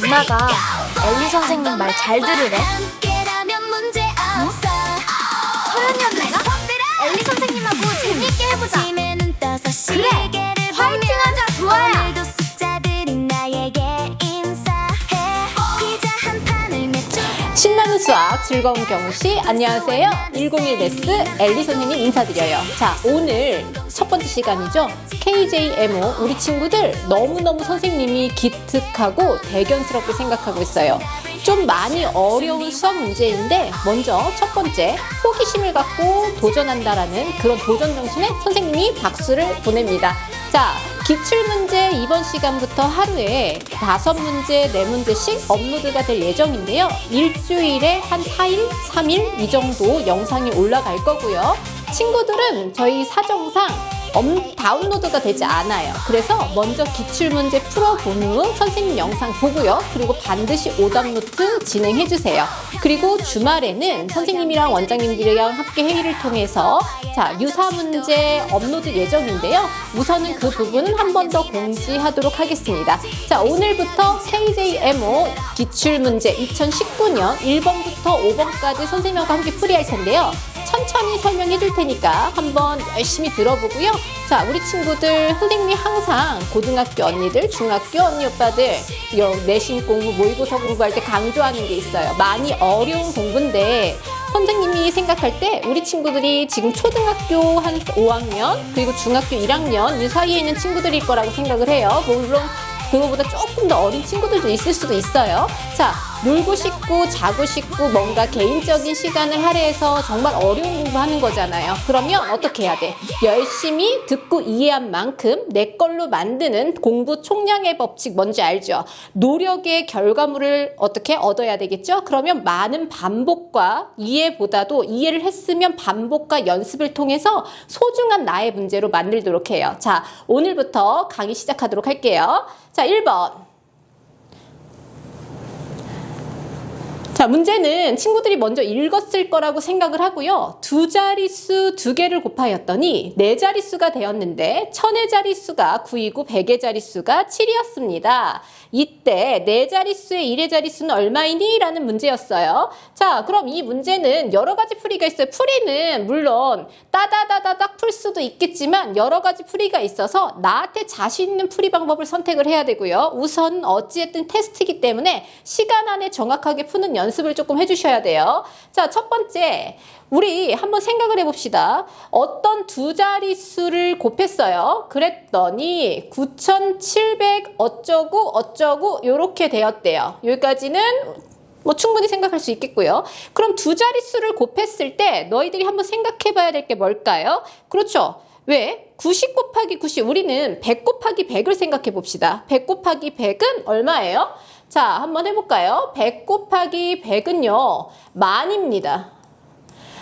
누나가 엘리 선생님 말 잘 들으래. 응? 서연이 언니가? 엘리 선생님하고 재밌게 해보자. 그래! 화이팅하자, 좋아요! 신나는 수학, 즐거운 경시. 안녕하세요. 101 레스 엘리 선생님 인사드려요. 자, 오늘 첫 번째 시간이죠. KJMO. 우리 친구들 너무너무 선생님이 기특하고 대견스럽게 생각하고 있어요. 좀 많이 어려운 수학 문제인데 먼저 첫 번째, 호기심을 갖고 도전한다라는 그런 도전 정신에 선생님이 박수를 보냅니다. 자, 기출문제 이번 시간부터 하루에 5문제, 4문제씩 업로드가 될 예정인데요. 일주일에 한 4일, 3일 이 정도 영상이 올라갈 거고요. 친구들은 저희 사정상 다운로드가 되지 않아요. 그래서 먼저 기출문제 풀어본 후 선생님 영상 보고요. 그리고 반드시 오답노트 진행해주세요. 그리고 주말에는 선생님이랑 원장님들이랑 함께 회의를 통해서 자, 유사문제 업로드 예정인데요. 우선은 그 부분은 한 번 더 공지하도록 하겠습니다. 자, 오늘부터 KJMO 기출문제 2019년 1번부터 5번까지 선생님과 함께 풀이할 텐데요. 천천히 설명해 줄 테니까 한번 열심히 들어보고요. 자, 우리 친구들 선생님이 항상 고등학교 언니들, 중학교 언니 오빠들 내신 공부, 모의고사 공부할 때 강조하는 게 있어요. 많이 어려운 공부인데 선생님이 생각할 때 우리 친구들이 지금 초등학교 한 5학년 그리고 중학교 1학년 이 사이에 있는 친구들일 거라고 생각을 해요. 물론 그거보다 조금 더 어린 친구들도 있을 수도 있어요. 자, 놀고 싶고 자고 싶고 뭔가 개인적인 시간을 할애해서 정말 어려운 공부하는 거잖아요. 그러면 어떻게 해야 돼? 열심히 듣고 이해한 만큼 내 걸로 만드는 공부 총량의 법칙 뭔지 알죠? 노력의 결과물을 어떻게 얻어야 되겠죠? 그러면 많은 반복과 이해보다도 이해를 했으면 반복과 연습을 통해서 소중한 나의 문제로 만들도록 해요. 자, 오늘부터 강의 시작하도록 할게요. 자, 1번. 자, 문제는 친구들이 먼저 읽었을 거라고 생각을 하고요. 두 자릿수 2개를 곱하였더니 4자릿수가 되었는데 1000의 자릿수가 9이고 100의 자릿수가 7이었습니다. 이때 4자릿수의 1의 자릿수는 얼마이니? 라는 문제였어요. 자, 그럼 이 문제는 여러 가지 풀이가 있어요. 풀이는 물론 따다다다닥 풀 수도 있겠지만 여러 가지 풀이가 있어서 나한테 자신 있는 풀이 방법을 선택을 해야 되고요. 우선 어찌됐든 테스트이기 때문에 시간 안에 정확하게 푸는 연습을 조금 해주셔야 돼요. 자, 첫 번째, 우리 한번 생각을 해봅시다. 어떤 두 자릿수를 곱했어요. 그랬더니 9700 어쩌고 어쩌고 요렇게 되었대요. 여기까지는 뭐 충분히 생각할 수 있겠고요. 그럼 두 자릿수를 곱했을 때 너희들이 한번 생각해 봐야 될 게 뭘까요? 그렇죠. 왜? 90 곱하기 90, 우리는 100 곱하기 100을 생각해 봅시다. 100 곱하기 100은 얼마예요? 자, 한번 해볼까요? 100 곱하기 100은요, 만입니다.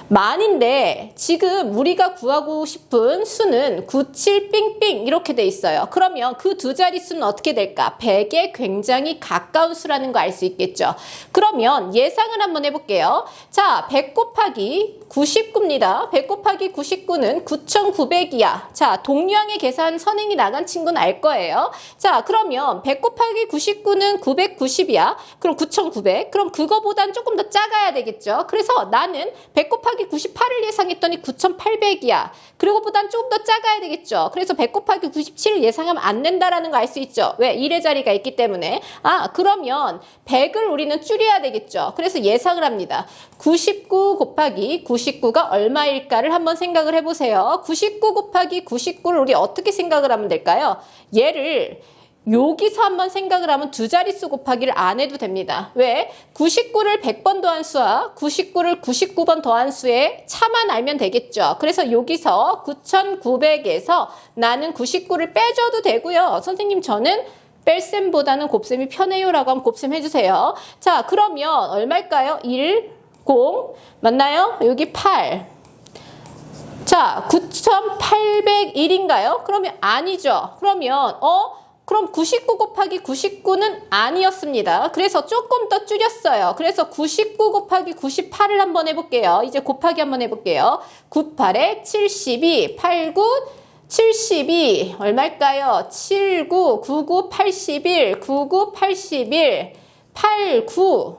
만인데 지금 우리가 구하고 싶은 수는 97 삥삥 이렇게 돼 있어요. 그러면 그 두 자릿수는 어떻게 될까? 100에 굉장히 가까운 수라는 거 알 수 있겠죠. 그러면 예상을 한번 해볼게요. 자, 100 곱하기 99입니다. 100 곱하기 99는 9900이야. 자, 동량의 계산 선행이 나간 친구는 알 거예요. 자, 그러면 100 곱하기 99는 990이야. 그럼 9900. 그럼 그거보단 조금 더 작아야 되겠죠. 그래서 나는 100 곱하기 98을 예상했더니 9800이야. 그리고보단 조금 더 작아야 되겠죠. 그래서 100 곱하기 97을 예상하면 안 된다라는 거 알 수 있죠. 왜? 1의 자리가 있기 때문에. 아, 그러면 100을 우리는 줄여야 되겠죠. 그래서 예상을 합니다. 99 곱하기 99가 얼마일까를 한번 생각을 해보세요. 99 곱하기 99를 우리 어떻게 생각을 하면 될까요? 얘를 여기서 한번 생각을 하면 두 자릿수 곱하기를 안 해도 됩니다. 왜? 99를 100번 더한 수와 99를 99번 더한 수의 차만 알면 되겠죠. 그래서 여기서 9900에서 나는 99를 빼줘도 되고요. 선생님, 저는 뺄셈보다는 곱셈이 편해요 라고 하면 곱셈 해주세요. 자, 그러면 얼마일까요? 1, 0 맞나요? 여기 8. 자, 9801인가요? 그러면 아니죠. 그러면 그럼 99 곱하기 99는 아니었습니다. 그래서 조금 더 줄였어요. 그래서 99 곱하기 98을 한번 해볼게요. 이제 곱하기 한번 해볼게요. 98에 72, 89, 72 얼마일까요? 79, 99, 81, 99, 81 8, 9,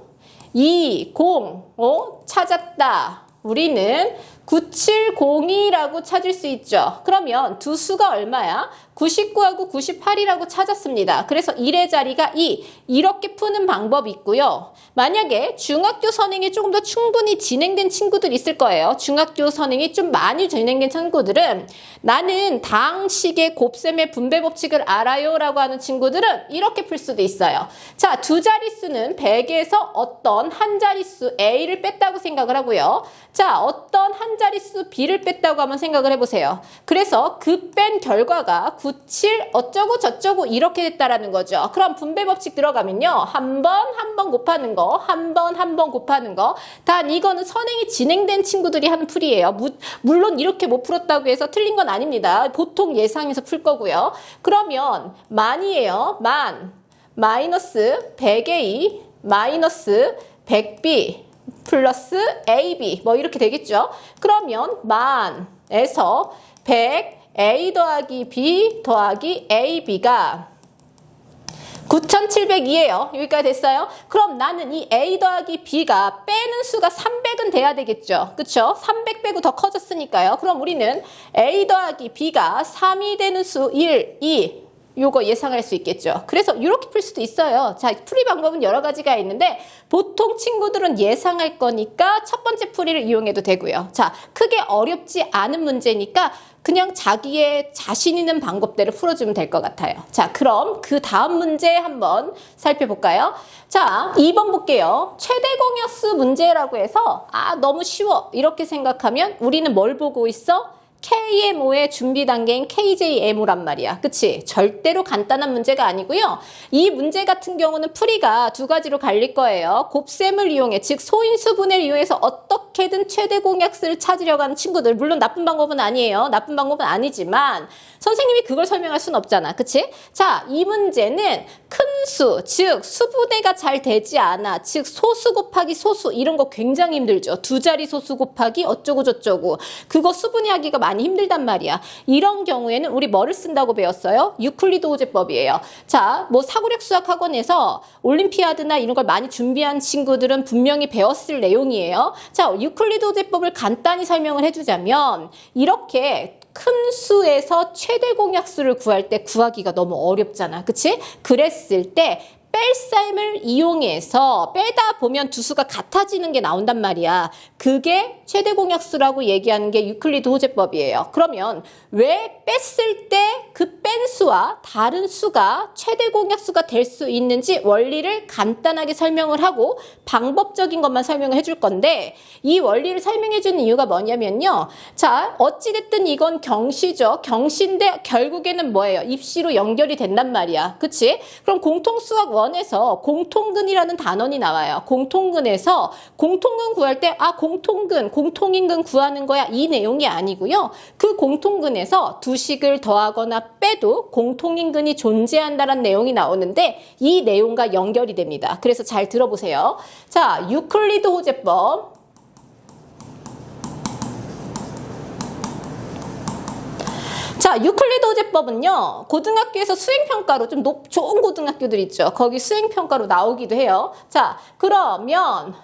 2, 0, 찾았다. 우리는 9702라고 찾을 수 있죠. 그러면 두 수가 얼마야? 99하고 98이라고 찾았습니다. 그래서 1의 자리가 2. 이렇게 푸는 방법이 있고요. 만약에 중학교 선행이 조금 더 충분히 진행된 친구들 있을 거예요. 중학교 선행이 좀 많이 진행된 친구들은 나는 당식의 곱셈의 분배 법칙을 알아요 라고 하는 친구들은 이렇게 풀 수도 있어요. 자, 두 자릿수는 100에서 어떤 한 자릿수 A를 뺐다고 생각을 하고요. 자, 어떤 한 자릿수 B를 뺐다고 한번 생각을 해보세요. 그래서 그 뺀 결과가 97 어쩌고 저쩌고 이렇게 됐다라는 거죠. 그럼 분배 법칙 들어가면요. 한 번 곱하는 거, 한 번 곱하는 거. 단 이거는 선행이 진행된 친구들이 하는 풀이에요. 물론 이렇게 못 풀었다고 해서 틀린 건 아닙니다. 보통 예상해서 풀 거고요. 그러면 만이에요. 만 마이너스 100A 마이너스 100B 플러스 AB 뭐 이렇게 되겠죠. 그러면 만에서 100 A 더하기 B 더하기 AB가 9702예요. 여기까지 됐어요? 그럼 나는 이 A 더하기 B가 빼는 수가 300은 돼야 되겠죠. 그쵸? 300 빼고 더 커졌으니까요. 그럼 우리는 A 더하기 B가 3이 되는 수 1, 2 요거 예상할 수 있겠죠. 그래서 이렇게 풀 수도 있어요. 자, 풀이 방법은 여러 가지가 있는데 보통 친구들은 예상할 거니까 첫 번째 풀이를 이용해도 되고요. 자, 크게 어렵지 않은 문제니까 그냥 자기의 자신 있는 방법대로 풀어주면 될 것 같아요. 자, 그럼 그 다음 문제 한번 살펴볼까요? 자, 2번 볼게요. 최대 공약수 문제라고 해서 너무 쉬워 이렇게 생각하면 우리는 뭘 보고 있어? KMO의 준비 단계인 KJMO란 말이야. 그치? 절대로 간단한 문제가 아니고요. 이 문제 같은 경우는 풀이가 두 가지로 갈릴 거예요. 곱셈을 이용해, 즉 소인수분해를 이용해서 어떻게든 최대 공약수를 찾으려고 하는 친구들. 물론 나쁜 방법은 아니에요. 나쁜 방법은 아니지만 선생님이 그걸 설명할 수는 없잖아. 그치? 자, 이 문제는 큰 수, 즉 수분해가 잘 되지 않아. 즉 소수 곱하기 소수 이런 거 굉장히 힘들죠. 두 자리 소수 곱하기 어쩌고 저쩌고. 그거 수분해하기가 많이 힘들단 말이야. 이런 경우에는 우리 뭐를 쓴다고 배웠어요? 유클리드 호재법이에요. 자, 뭐 사고력 수학 학원에서 올림피아드나 이런 걸 많이 준비한 친구들은 분명히 배웠을 내용이에요. 자, 유클리드 호재법을 간단히 설명을 해주자면 이렇게 큰 수에서 최대 공약수를 구할 때 구하기가 너무 어렵잖아. 그치? 그랬을 때 뺄셈을 이용해서 빼다 보면 두 수가 같아지는 게 나온단 말이야. 그게 최대 공약수라고 얘기하는 게 유클리드 호재법이에요. 그러면 왜 뺐을 때 그 뺀 수와 다른 수가 최대 공약수가 될 수 있는지 원리를 간단하게 설명을 하고 방법적인 것만 설명을 해줄 건데 이 원리를 설명해 주는 이유가 뭐냐면요. 자, 어찌됐든 이건 경시죠. 경시인데 결국에는 뭐예요? 입시로 연결이 된단 말이야. 그치? 그럼 공통수학 원에서 공통근이라는 단원이 나와요. 공통근에서 공통근 구할 때 공통근, 공통인근 구하는 거야 이 내용이 아니고요. 그 공통근에서 두 식을 더하거나 빼도 공통인근이 존재한다는 내용이 나오는데 이 내용과 연결이 됩니다. 그래서 잘 들어보세요. 자, 유클리드 호재법. 자, 유클리드 호재법은요. 고등학교에서 수행평가로 좀 좋은 고등학교들 있죠. 거기 수행평가로 나오기도 해요. 자, 그러면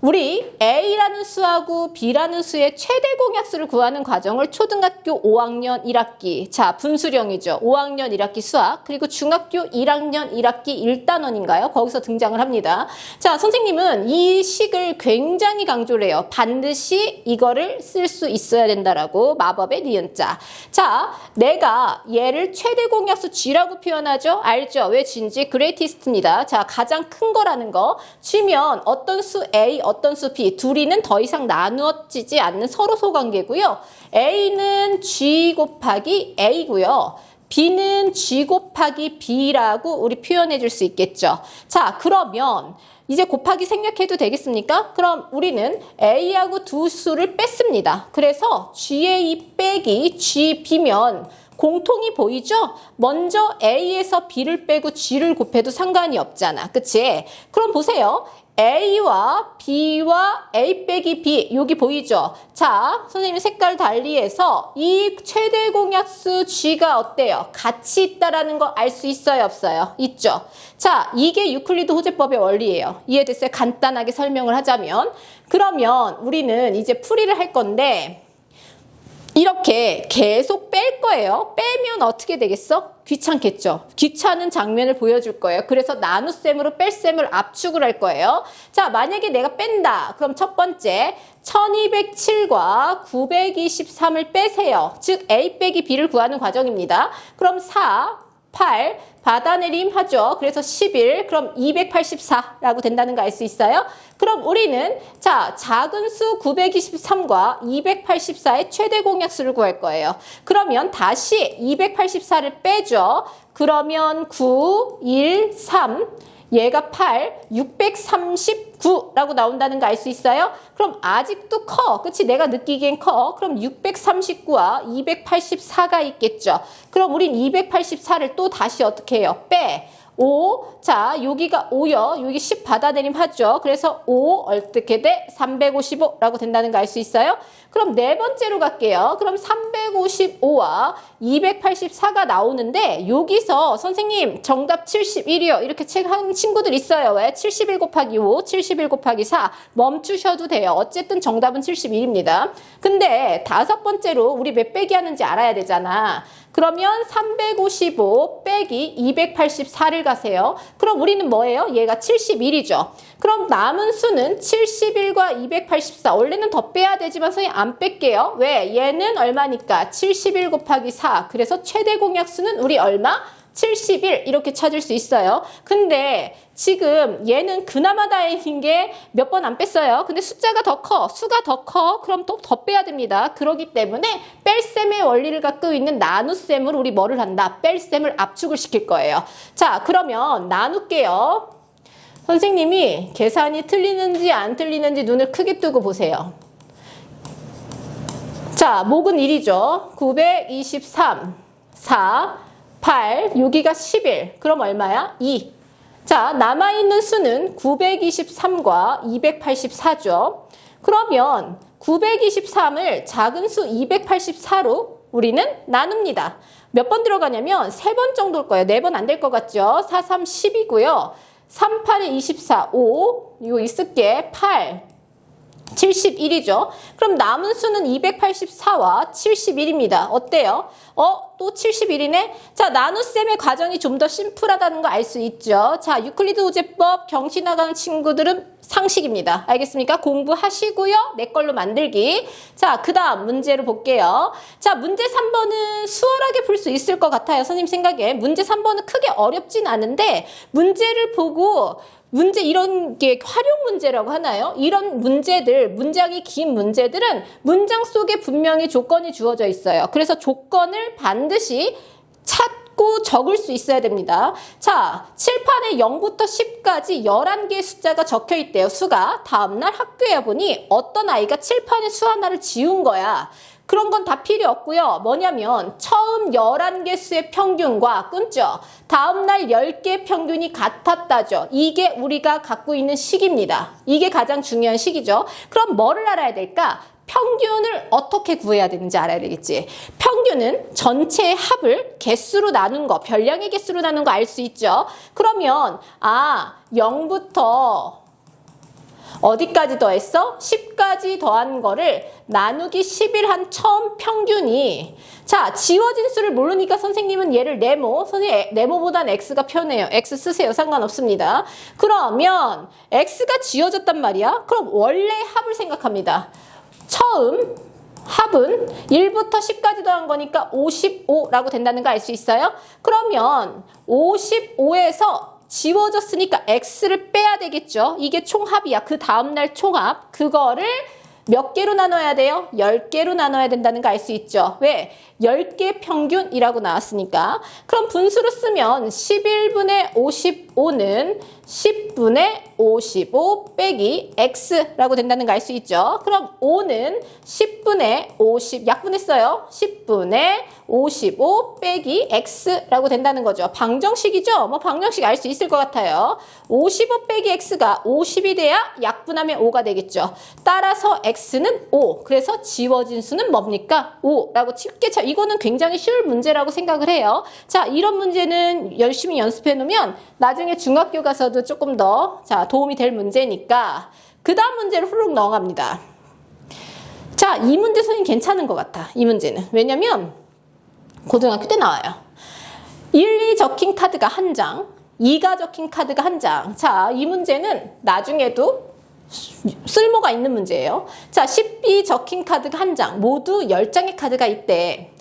우리 A라는 수하고 B라는 수의 최대 공약수를 구하는 과정을 초등학교 5학년 1학기, 자 분수령이죠. 5학년 1학기 수학, 그리고 중학교 1학년 1학기 1단원인가요? 거기서 등장을 합니다. 자, 선생님은 이 식을 굉장히 강조를 해요. 반드시 이거를 쓸 수 있어야 된다라고, 마법의 니은자. 자, 내가 얘를 최대 공약수 G라고 표현하죠? 알죠? 왜 G인지? 그레이티스트입니다. 자, 가장 큰 거라는 거. G면 어떤 수 A, 어떤 수 B, 둘이는 더 이상 나누어지지 않는 서로 소관계고요. A는 G 곱하기 A고요. B는 G 곱하기 B라고 우리 표현해 줄 수 있겠죠. 자, 그러면 이제 곱하기 생략해도 되겠습니까? 그럼 우리는 A하고 두 수를 뺐습니다. 그래서 GA 빼기 GB면 공통이 보이죠? 먼저 A에서 B를 빼고 G를 곱해도 상관이 없잖아. 그치? 그럼 보세요. A와 B와 A 빼기 B 여기 보이죠? 자, 선생님이 색깔 달리해서 이 최대 공약수 G가 어때요? 같이 있다라는 거 알 수 있어요? 없어요? 있죠? 자, 이게 유클리드 호재법의 원리예요. 이해됐어요? 간단하게 설명을 하자면 그러면 우리는 이제 풀이를 할 건데 이렇게 계속 뺄 거예요. 빼면 어떻게 되겠어? 귀찮겠죠. 귀찮은 장면을 보여줄 거예요. 그래서 나눗셈으로 뺄셈을 압축을 할 거예요. 자, 만약에 내가 뺀다. 그럼 첫 번째 1207과 923을 빼세요. 즉 A 빼기 B를 구하는 과정입니다. 그럼 4, 8 받아내림 하죠. 그래서 11 그럼 284라고 된다는 거 알 수 있어요? 그럼 우리는 자 작은 수 923과 284의 최대 공약수를 구할 거예요. 그러면 다시 284를 빼죠. 그러면 9, 1, 3 얘가 8, 639라고 나온다는 거 알 수 있어요? 그럼 아직도 커. 그치? 내가 느끼기엔 커. 그럼 639와 284가 있겠죠. 그럼 우린 284를 또 다시 어떻게 해요? 빼. 5. 자, 여기가 5요. 여기 10 받아내림 하죠. 그래서 5 어떻게 돼? 355라고 된다는 거 알 수 있어요? 그럼 네 번째로 갈게요. 그럼 355와 284가 나오는데 여기서 선생님 정답 71이요. 이렇게 한 친구들 있어요. 왜? 71 곱하기 5, 71 곱하기 4 멈추셔도 돼요. 어쨌든 정답은 71입니다. 근데 다섯 번째로 우리 몇 빼기 하는지 알아야 되잖아. 그러면 355 빼기 284를 가세요. 그럼 우리는 뭐예요? 얘가 71이죠. 그럼 남은 수는 71과 284. 원래는 더 빼야 되지만 선생님 안 뺄게요. 왜? 얘는 얼마니까? 71 곱하기 4. 그래서 최대 공약수는 우리 얼마? 71 이렇게 찾을 수 있어요. 근데 지금 얘는 그나마 다행인 게 몇 번 안 뺐어요. 근데 숫자가 더 커. 수가 더 커. 그럼 또 더 빼야 됩니다. 그렇기 때문에 뺄셈의 원리를 갖고 있는 나눗셈으로 우리 뭐를 한다? 뺄셈을 압축을 시킬 거예요. 자, 그러면 나눌게요. 선생님이 계산이 틀리는지 안 틀리는지 눈을 크게 뜨고 보세요. 자, 목은 1이죠. 923, 4, 8, 여기가 11. 그럼 얼마야? 2. 자, 남아있는 수는 923과 284죠. 그러면 923을 작은 수 284로 우리는 나눕니다. 몇 번 들어가냐면 3번 정도일 거예요. 4번 안 될 것 같죠? 4, 3, 10이고요. 3, 8에 24, 5. 이거 있을게. 8. 71이죠. 그럼 남은 수는 284와 71입니다. 어때요? 또 71이네? 자, 나눗셈의 과정이 좀 더 심플하다는 거 알 수 있죠. 자, 유클리드 호재법 경시 나가는 친구들은 상식입니다. 알겠습니까? 공부하시고요. 내 걸로 만들기. 자, 그 다음 문제를 볼게요. 자, 문제 3번은 수월하게 풀 수 있을 것 같아요. 선생님 생각에. 문제 3번은 크게 어렵진 않은데 문제를 보고 문제 이런 게 활용 문제라고 하나요? 이런 문제들, 문장이 긴 문제들은 문장 속에 분명히 조건이 주어져 있어요. 그래서 조건을 반드시 찾고 적을 수 있어야 됩니다. 자, 칠판에 0부터 10까지 11개의 숫자가 적혀 있대요. 수가. 다음날 학교에 와보니 어떤 아이가 칠판에 수 하나를 지운 거야. 그런 건 다 필요 없고요. 뭐냐면 처음 11개 수의 평균과 끊죠. 다음날 10개 평균이 같았다죠. 이게 우리가 갖고 있는 식입니다. 이게 가장 중요한 식이죠. 그럼 뭐를 알아야 될까? 평균을 어떻게 구해야 되는지 알아야 되겠지. 평균은 전체의 합을 개수로 나눈 거, 별량의 개수로 나눈 거 알 수 있죠. 그러면 0부터 어디까지 더했어? 10까지 더한 거를 나누기 10일 한 처음 평균이 자, 지워진 수를 모르니까 선생님은 얘를 네모, 선생님 네모보단 x가 편해요. x 쓰세요. 상관없습니다. 그러면 x가 지워졌단 말이야. 그럼 원래 합을 생각합니다. 처음 합은 1부터 10까지 더한 거니까 55라고 된다는 거 알 수 있어요? 그러면 55에서 지워졌으니까 x를 빼야 되겠죠. 이게 총합이야. 그 다음날 총합. 그거를 몇 개로 나눠야 돼요? 10개로 나눠야 된다는 거 알 수 있죠. 왜? 10개 평균이라고 나왔으니까 그럼 분수로 쓰면 11분의 55는 10분의 55 빼기 x라고 된다는 거 알 수 있죠. 그럼 5는 10분의 50 약분했어요. 10분의 55 빼기 x라고 된다는 거죠. 방정식이죠. 뭐 방정식 알 수 있을 것 같아요. 55 빼기 x가 50이 돼야 약분하면 5가 되겠죠. 따라서 x는 5. 그래서 지워진 수는 뭡니까? 5라고 쉽게 이거는 굉장히 쉬울 문제라고 생각을 해요. 자, 이런 문제는 열심히 연습해 놓으면 나중에 중학교 가서도 조금 더 도움이 될 문제니까 그 다음 문제를 후루룩 넘어갑니다. 자, 이 문제 선생님 괜찮은 것 같아. 이 문제는. 왜냐면 고등학교 때 나와요. 1이 적힌 카드가 한 장, 2가 적힌 카드가 한 장. 자, 이 문제는 나중에도 쓸모가 있는 문제예요. 자, 10이 적힌 카드가 한 장, 모두 10장의 카드가 있대.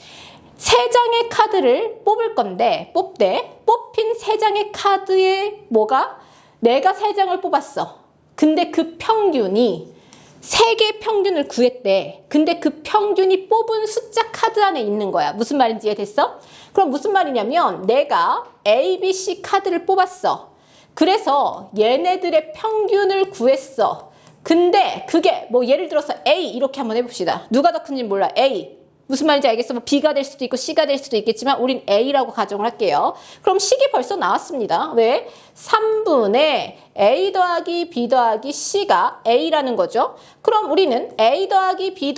3장의 카드를 뽑을 건데 뽑힌 3장의 카드에 뭐가? 내가 3장을 뽑았어. 근데 그 평균이 3개의 평균을 구했대. 근데 그 평균이 뽑은 숫자 카드 안에 있는 거야. 무슨 말인지 이해됐어? 그럼 무슨 말이냐면 내가 A, B, C 카드를 뽑았어. 그래서 얘네들의 평균을 구했어. 근데 그게 뭐 예를 들어서 A 이렇게 한번 해봅시다. 누가 더 큰지 몰라. A. 무슨 말인지 알겠어? 뭐 B가 될 수도 있고 C가 될 수도 있겠지만 우린 A라고 가정을 할게요. 그럼 식이 벌써 나왔습니다. 왜? 3분의 A 더하기 B 더하기 C가 A라는 거죠. 그럼 우리는 A 더하기 B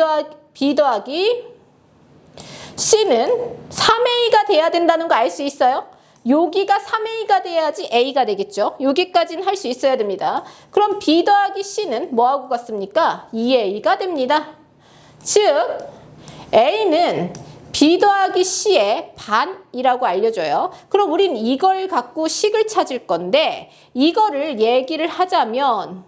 더하기 C는 3A가 돼야 된다는 거 알 수 있어요? 여기가 3A가 돼야지 A가 되겠죠. 여기까지는 할 수 있어야 됩니다. 그럼 B 더하기 C는 뭐하고 같습니까? 2A가 됩니다. 즉 A는 B 더하기 C의 반이라고 알려줘요. 그럼 우린 이걸 갖고 식을 찾을 건데 이거를 얘기를 하자면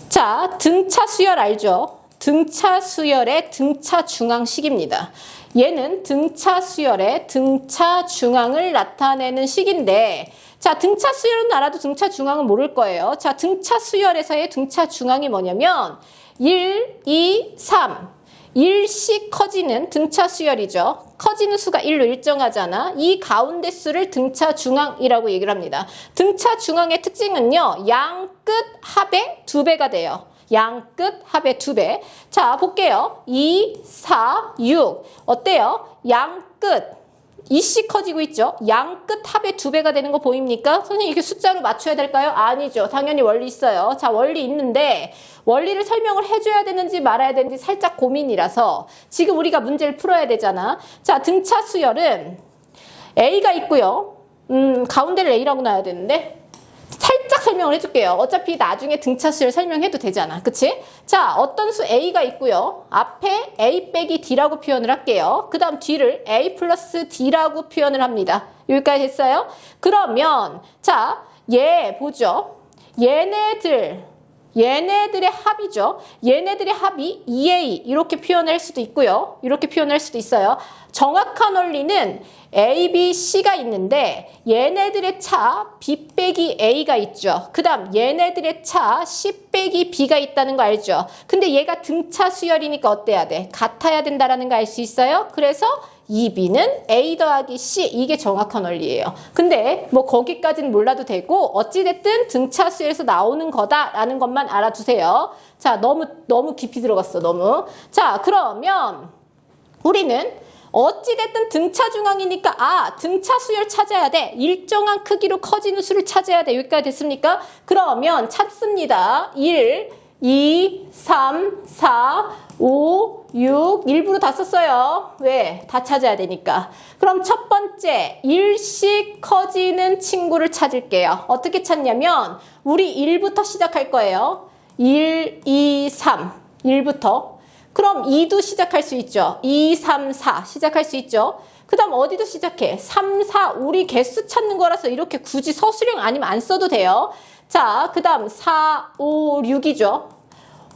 자, 등차 수열 알죠? 등차 수열의 등차 중앙식입니다. 얘는 등차 수열의 등차 중앙을 나타내는 식인데 자, 등차 수열은 알아도 등차 중앙은 모를 거예요. 자, 등차 수열에서의 등차 중앙이 뭐냐면 1, 2, 3 1씩 커지는 등차 수열이죠. 커지는 수가 1로 일정하잖아. 이 가운데 수를 등차 중앙이라고 얘기를 합니다. 등차 중앙의 특징은요. 양 끝 합의 2배가 돼요. 양 끝 합의 2배. 자, 볼게요. 2, 4, 6. 어때요? 양 끝. 2씩 커지고 있죠. 양 끝 합의 2배가 되는 거 보입니까? 선생님 이렇게 숫자로 맞춰야 될까요? 아니죠. 당연히 원리 있어요. 자, 원리 있는데 원리를 설명을 해줘야 되는지 말아야 되는지 살짝 고민이라서 지금 우리가 문제를 풀어야 되잖아. 자, 등차 수열은 A가 있고요. 가운데를 A라고 놔야 되는데 살짝 설명을 해줄게요. 어차피 나중에 등차 수열 설명해도 되잖아. 그치? 자, 어떤 수 A가 있고요. 앞에 A 빼기 D라고 표현을 할게요. 그 다음 뒤를 A 플러스 D라고 표현을 합니다. 여기까지 됐어요? 그러면 자, 얘 보죠. 얘네들의 합이죠. 얘네들의 합이 2A 이렇게 표현할 수도 있고요. 이렇게 표현할 수도 있어요. 정확한 원리는 A, B, C가 있는데 얘네들의 차 B 빼기 A가 있죠. 그 다음 얘네들의 차 C 빼기 B가 있다는 거 알죠. 근데 얘가 등차 수열이니까 어때야 돼? 같아야 된다는 거 알 수 있어요. 그래서 2B는 A 더하기 C 이게 정확한 원리예요. 근데 뭐 거기까지는 몰라도 되고 어찌됐든 등차 수열에서 나오는 거다라는 것만 알아두세요. 자, 너무 깊이 들어갔어. 너무. 자, 그러면 우리는 어찌됐든 등차 중앙이니까 등차 수열 찾아야 돼. 일정한 크기로 커지는 수를 찾아야 돼. 여기까지 됐습니까? 그러면 찾습니다. 1, 2, 3, 4, 5, 6 일부러 다 썼어요. 왜? 다 찾아야 되니까. 그럼 첫 번째 1씩 커지는 친구를 찾을게요. 어떻게 찾냐면 우리 1부터 시작할 거예요. 1, 2, 3 1부터. 그럼 2도 시작할 수 있죠. 2, 3, 4 시작할 수 있죠. 그 다음 어디도 시작해. 3, 4 우리 개수 찾는 거라서 이렇게 굳이 서술형 아니면 안 써도 돼요. 자, 그 다음 4, 5, 6이죠.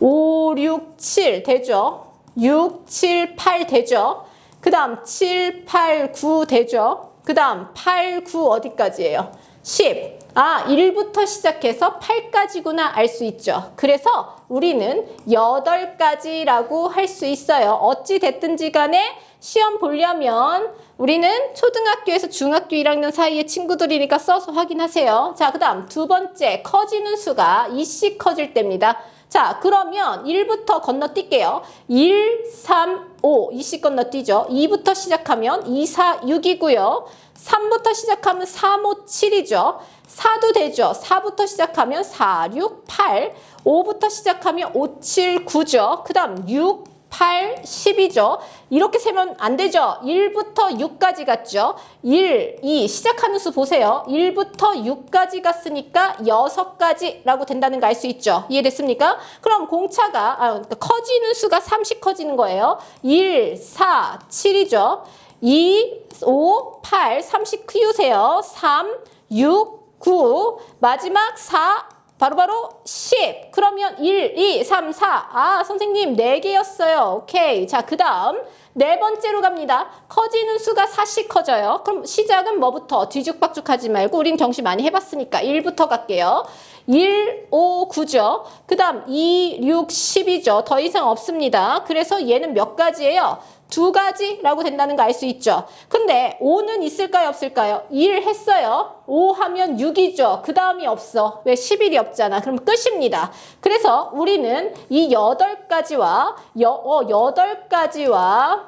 5, 6, 7 되죠. 6, 7, 8 되죠. 그 다음 7, 8, 9 되죠. 그 다음 8, 9 어디까지예요? 10. 1부터 시작해서 8까지구나 알 수 있죠. 그래서 우리는 8가지라고 할 수 있어요. 어찌 됐든지 간에 시험 보려면 우리는 초등학교에서 중학교 1학년 사이의 친구들이니까 써서 확인하세요. 자, 그 다음 두 번째, 커지는 수가 2씩 커질 때입니다. 자, 그러면 1부터 건너뛸게요. 1, 3, 5, 2씩 건너뛰죠. 2부터 시작하면 2, 4, 6이고요. 3부터 시작하면 3, 5, 7이죠. 4도 되죠. 4부터 시작하면 4, 6, 8, 5부터 시작하면 5, 7, 9죠. 그 다음 6, 8, 10이죠. 이렇게 세면 안 되죠. 1부터 6까지 갔죠. 1, 2 시작하는 수 보세요. 1부터 6까지 갔으니까 6가지라고 된다는 거 알 수 있죠. 이해됐습니까? 그럼 공차가 그러니까 커지는 수가 3씩 커지는 거예요. 1, 4, 7이죠. 2, 5, 8, 30 키우세요. 3, 6, 9, 마지막 4, 바로바로 10. 그러면 1, 2, 3, 4. 아, 선생님 4개였어요. 오케이. 자, 그 다음 네 번째로 갑니다. 커지는 수가 4씩 커져요. 그럼 시작은 뭐부터? 뒤죽박죽 하지 말고 우린 경시 많이 해봤으니까 1부터 갈게요. 1, 5, 9죠. 그 다음 2, 6, 10이죠. 더 이상 없습니다. 그래서 얘는 몇 가지예요? 2가지라고 된다는 거 알 수 있죠. 근데 5는 있을까요? 없을까요? 1 했어요. 5 하면 6이죠. 그 다음이 없어. 왜? 11이 없잖아. 그럼 끝입니다. 그래서 우리는 이 8가지와 8가지와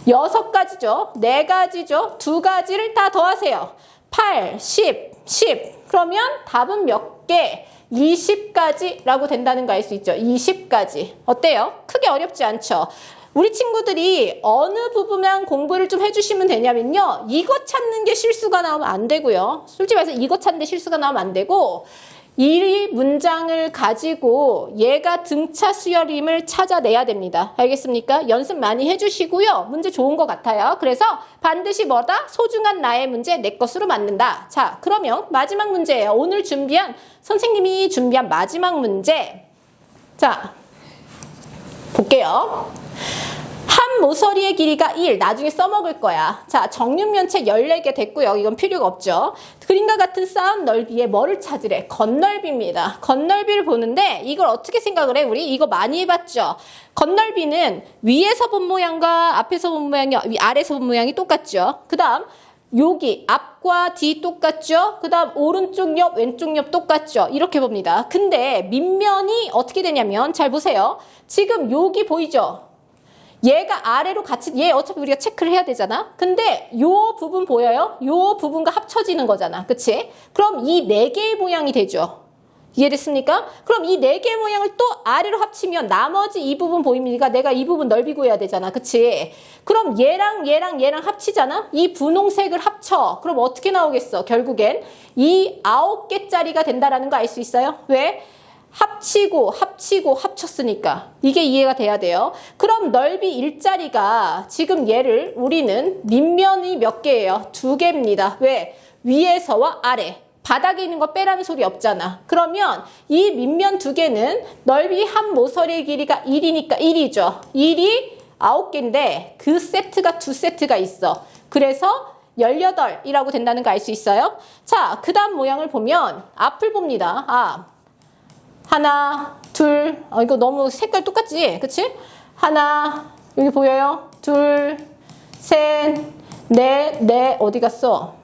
6가지죠. 4가지죠. 2가지를 다 더하세요. 8, 10, 10. 그러면 답은 몇 개? 20가지라고 된다는 거 알 수 있죠. 20가지. 어때요? 크게 어렵지 않죠? 우리 친구들이 어느 부분만 공부를 좀 해주시면 되냐면요. 이거 찾는 게 실수가 나오면 안 되고요. 솔직히 말해서 이거 찾는데 실수가 나오면 안 되고 이 문장을 가지고 얘가 등차 수열임을 찾아내야 됩니다. 알겠습니까? 연습 많이 해주시고요. 문제 좋은 것 같아요. 그래서 반드시 뭐다? 소중한 나의 문제 내 것으로 만든다. 자, 그러면 마지막 문제예요. 오늘 선생님이 준비한 마지막 문제. 자, 볼게요. 한 모서리의 길이가 1. 나중에 써먹을 거야. 자, 정육면체 14개 됐고요. 이건 필요가 없죠. 그림과 같은 쌓은 넓이에 뭐를 찾으래? 건널비입니다. 건널비를 보는데 이걸 어떻게 생각을 해? 우리 이거 많이 해봤죠? 건널비는 위에서 본 모양과 앞에서 본 모양이 아래에서 본 모양이 똑같죠? 그 다음 여기 앞과 뒤 똑같죠? 그 다음 오른쪽 옆 왼쪽 옆 똑같죠? 이렇게 봅니다. 근데 밑면이 어떻게 되냐면 잘 보세요. 지금 여기 보이죠? 얘가 아래로 같이 얘 어차피 우리가 체크를 해야 되잖아. 근데 요 부분 보여요? 요 부분과 합쳐지는 거잖아. 그치? 그럼 이 4개의 모양이 되죠. 이해됐습니까? 그럼 이 4개의 모양을 또 아래로 합치면 나머지 이 부분 보입니까? 내가 이 부분 넓이 구해야 되잖아. 그치? 그럼 얘랑 합치잖아? 이 분홍색을 합쳐. 그럼 어떻게 나오겠어? 결국엔 이 9개짜리가 된다라는 거 알 수 있어요? 왜? 합치고 합쳤으니까 이게 이해가 돼야 돼요. 그럼 넓이 1짜리가 지금 얘를 우리는 밑면이 몇 개예요? 2개입니다. 왜? 위에서와 아래. 바닥에 있는 거 빼라는 소리 없잖아. 그러면 이 밑면 2개는 넓이 한 모서리의 길이가 1이니까 1이죠. 1이 9개인데 그 세트가 2세트가 있어. 그래서 18이라고 된다는 거 알 수 있어요? 자, 그 다음 모양을 보면 앞을 봅니다. 하나, 둘, 이거 너무 색깔 똑같지? 그치? 하나, 여기 보여요? 둘, 셋, 넷, 어디 갔어?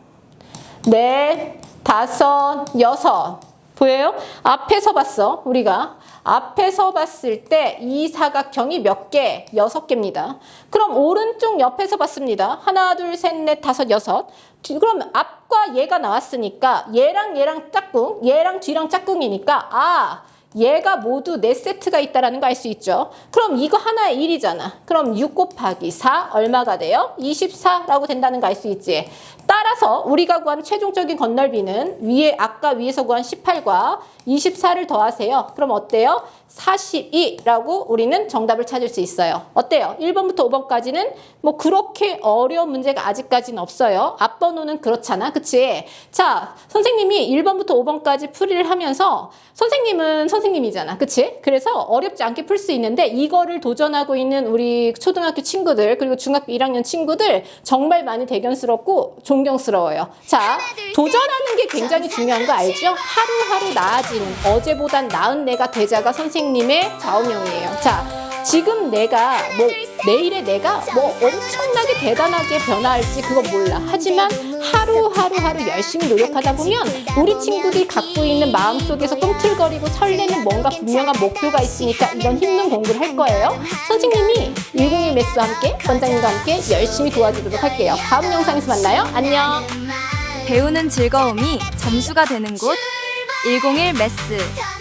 넷, 다섯, 여섯. 보여요? 앞에서 봤어, 우리가. 앞에서 봤을 때 이 사각형이 몇 개? 6개입니다. 그럼 오른쪽 옆에서 봤습니다. 하나, 둘, 셋, 넷, 다섯, 여섯. 그럼 앞과 얘가 나왔으니까 얘랑 짝꿍, 얘랑 뒤랑 짝꿍이니까 얘가 모두 4세트가 있다는 거 알 수 있죠. 그럼 이거 하나에 1이잖아. 그럼 6 곱하기 4 얼마가 돼요? 24라고 된다는 거 알 수 있지. 따라서 우리가 구한 최종적인 건널비는 아까 위에서 구한 18과 24를 더하세요. 그럼 어때요? 42라고 우리는 정답을 찾을 수 있어요. 어때요? 1번부터 5번까지는 뭐 그렇게 어려운 문제가 아직까지는 없어요. 앞번호는 그렇잖아. 그치? 자, 선생님이 1번부터 5번까지 풀이를 하면서 선생님은 선생님이잖아. 그치? 그래서 어렵지 않게 풀 수 있는데 이거를 도전하고 있는 우리 초등학교 친구들 그리고 중학교 1학년 친구들 정말 많이 대견스럽고 존경스러워요. 자, 도전하는 게 굉장히 중요한 거 알죠? 하루하루 나아지는 어제보단 나은 내가 되자가 선생님의 좌우명이에요. 자, 지금 내가 내일의 내가 뭐 엄청나게 대단하게 변화할지 그건 몰라. 하지만 하루 열심히 노력하다 보면 우리 친구들이 갖고 있는 마음속에서 꿈틀거리고 설레는 뭔가 분명한 목표가 있으니까 이런 힘든 공부를 할 거예요. 선생님이 101 매스와 함께 원장님과 함께 열심히 도와주도록 할게요. 다음 영상에서 만나요. 안녕. 배우는 즐거움이 점수가 되는 곳 101 매스.